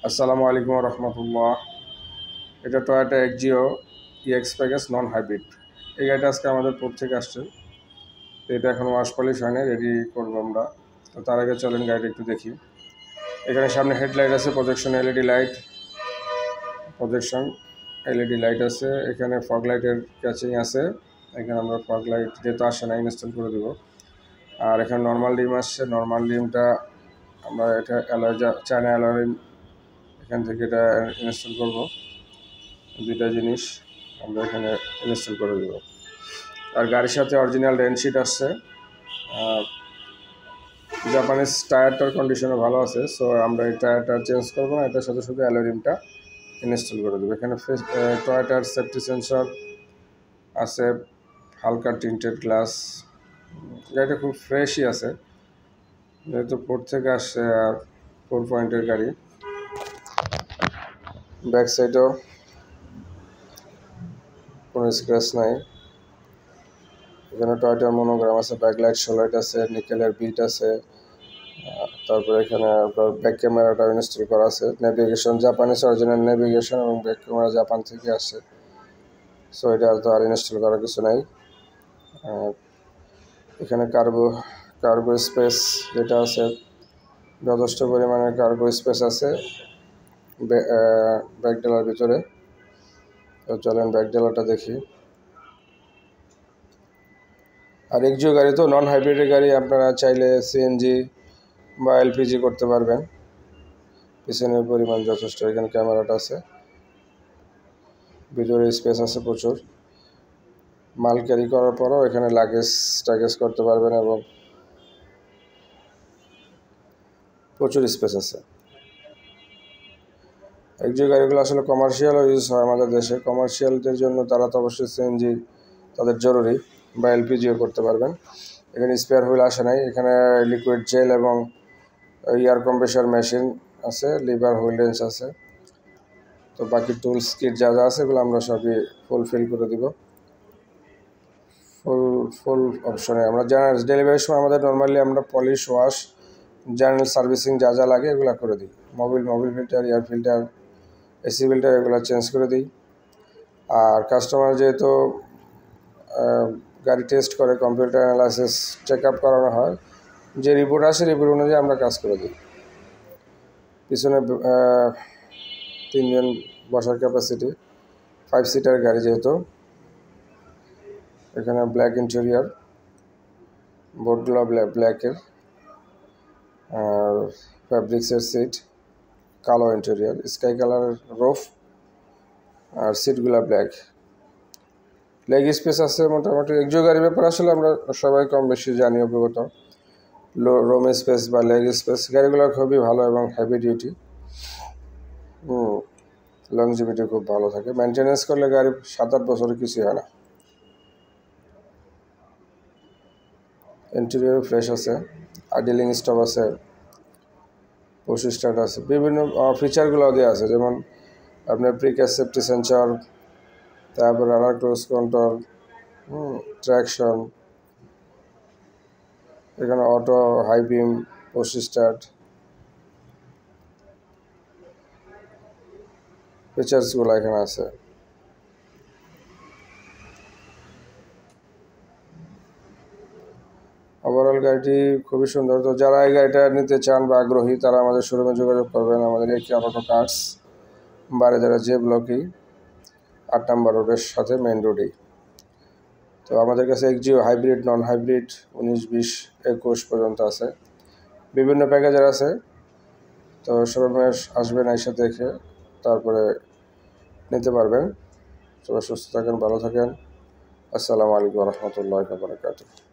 আসসালামু আলাইকুম রহমতুল্লাহ। এটা Toyota Axio EX package non hybrid. এই গাড়িটা আজকে আমাদের পোর্ট থেকে আসছে। তো এটা এখন ওয়াশ পলিশ হয়নি, রেডি করবো আমরা। তো তার আগে চলেন গাড়িটা একটু দেখি। এখানে সামনে হেডলাইট আছে, প্রজেকশন এলইডি লাইট আছে। এখানে ফগ লাইটের ক্যাচিং আছে। এখানে আমরা ফগ লাইট যেহেতু আসে না, ইনস্টল করে দেবো। আর এখানে নর্মাল ডিম আসছে। নর্মাল ডিমটা আমরা এটা চায়না অ্যালয় এখান থেকে এটা ইনস্টল করবো। দুইটা জিনিস আমরা এখানে ইনস্টল করে দেবো। আর গাড়ির সাথে অরিজিনাল রেনশিট আসছে। জাপানিজ টায়ারটার কন্ডিশনও ভালো আছে, সো আমরা এই টায়ারটা চেঞ্জ করবো না, এটার সাথে শুধু অ্যালোরিমটা ইনস্টল করে দেবো। এখানে টয়োটার সেফটি সেন্সর আছে, হালকা টিন্টেড গ্লাস। গাড়িটা খুব ফ্রেশই আছে, যেহেতু পোর্ট থেকে আসছে আর 4 পয়েন্টের গাড়ি। ব্যাক সাইডেও কোনো স্ক্র্যাচ নাই। এখানে টয়োটার মনোগ্রাম আছে, ব্যাকলাইট শোলাইট আছে, নিকেলের বিট আছে। তারপরে এখানে আপনার ব্যাক ক্যামেরাটা ইনস্টল করা আছে। নেভিগেশন জাপানিজ অরিজিনাল নেভিগেশন এবং ব্যাক ক্যামেরা জাপান থেকে আসছে, সো এটা তো আর ইনস্টল করার কিছু নাই। এখানে কার্গো স্পেস যেটা আছে, যথেষ্ট পরিমাণে কার্গো স্পেস আছে ব্যাক ডেলার ভিতরে। তো চলেন ব্যাক ডেলারটা দেখি। আর এক্সজিও গাড়ি তো নন হাইব্রিডের গাড়ি, আপনারা চাইলে সিএনজি বা এলপিজি করতে পারবেন। পিছনের পরিমাণ যথেষ্ট। এখানে ক্যামেরাটা আছে, ভিতরে স্পেস আছে প্রচুর। মাল ক্যারি করার পরও এখানে লাগেজ করতে পারবেন এবং প্রচুর স্পেস আছে। এক্সজিও গাড়িগুলো আসলে কমার্শিয়ালও ইউজ হয় আমাদের দেশে। কমার্শিয়ালদের জন্য তারা তো অবশ্যই সিএনজি তাদের জরুরি, বা এলপিজিও করতে পারবেন। এখানে স্পেয়ার হুইল আসে নাই। এখানে লিকুইড জেল এবং এয়ার কম্প্রেসার মেশিন আছে, লিভার হুইল রেঞ্চ আছে। তো বাকি টুলস কিট যা যা আছে এগুলো আমরা সবই ফুলফিল করে দিব। ফুল অপশনে আমরা ডেলিভারির সময় আমাদের নর্মালি আমরা পলিশ, ওয়াশ, জেনারেল সার্ভিসিং যা যা লাগে এগুলো করে দিই। Mobil filter, air filter, AC filter এগুলো চেঞ্জ করে দিই। আর কাস্টমার যেহেতু গাড়ি টেস্ট করে, কম্পিউটার অ্যানালাইসিস চেক আপ করানো হয়, যে রিপোর্ট আসে রিপোর্ট অনুযায়ী আমরা কাজ করে দিই। পিছনে 3 জন বসার ক্যাপাসিটি, 5 সিটার গাড়ি যেহেতু। এখানে ব্ল্যাক ইন্টেরিয়র, বোর্ডগুলো ব্ল্যাকের, আর ফ্যাব্রিক্সের সিট, কালো ইন্টেরিয়র, স্কাই কালারের রোফ, আর সিটগুলো ব্ল্যাক। লেগ স্পেস আছে মোটামুটি। এক্সজিও গাড়ির ব্যাপারে আসলে আমরা সবাই কম বেশি জানি, অভিজ্ঞত। রোম স্পেস বা লেগ স্পেস গাড়িগুলো খুবই ভালো এবং হেভি ডিউটি। লংজিভিটি খুব ভালো থাকে। মেনটেনেন্স করলে গাড়ি 7-8 বছরে কিছুই হয় না। ইন্টেরিয়র ফ্রেশ আছে, আইডলিং স্টপ আছে, পুশ স্টার্ট আছে, বিভিন্ন ফিচারগুলো দেওয়া আছে, যেমন আপনার প্রিক্যাশ সেফটি সেন্সর, তারপর রানার ক্রুজ কন্ট্রোল, ট্র্যাকশন, এখানে auto high beam, push start, ফিচার্সগুলো এখানে আছে। ওভারঅল গাড়িটি খুবই সুন্দর। তো যারা এই গাড়িটা নিতে চান বা আগ্রহী, তারা আমাদের শোরুমে যোগাযোগ করবেন। আমাদের এই অটো কার্স বারেদারা যে ব্লকেই 8 নম্বর রোডের সাথে মেন রোডেই। তো আমাদের কাছে এক্সজিও হাইব্রিড, নন হাইব্রিড 19, 20, 21 পর্যন্ত আছে, বিভিন্ন প্যাকেজের আছে। তো শোরুমে আসবেন, এসে দেখে তারপরে নিতে পারবেন। সবাই সুস্থ থাকেন, ভালো থাকেন। আসসালামু আলাইকুম রহমতুল্লাহি ওয়া বারাকাতুহু।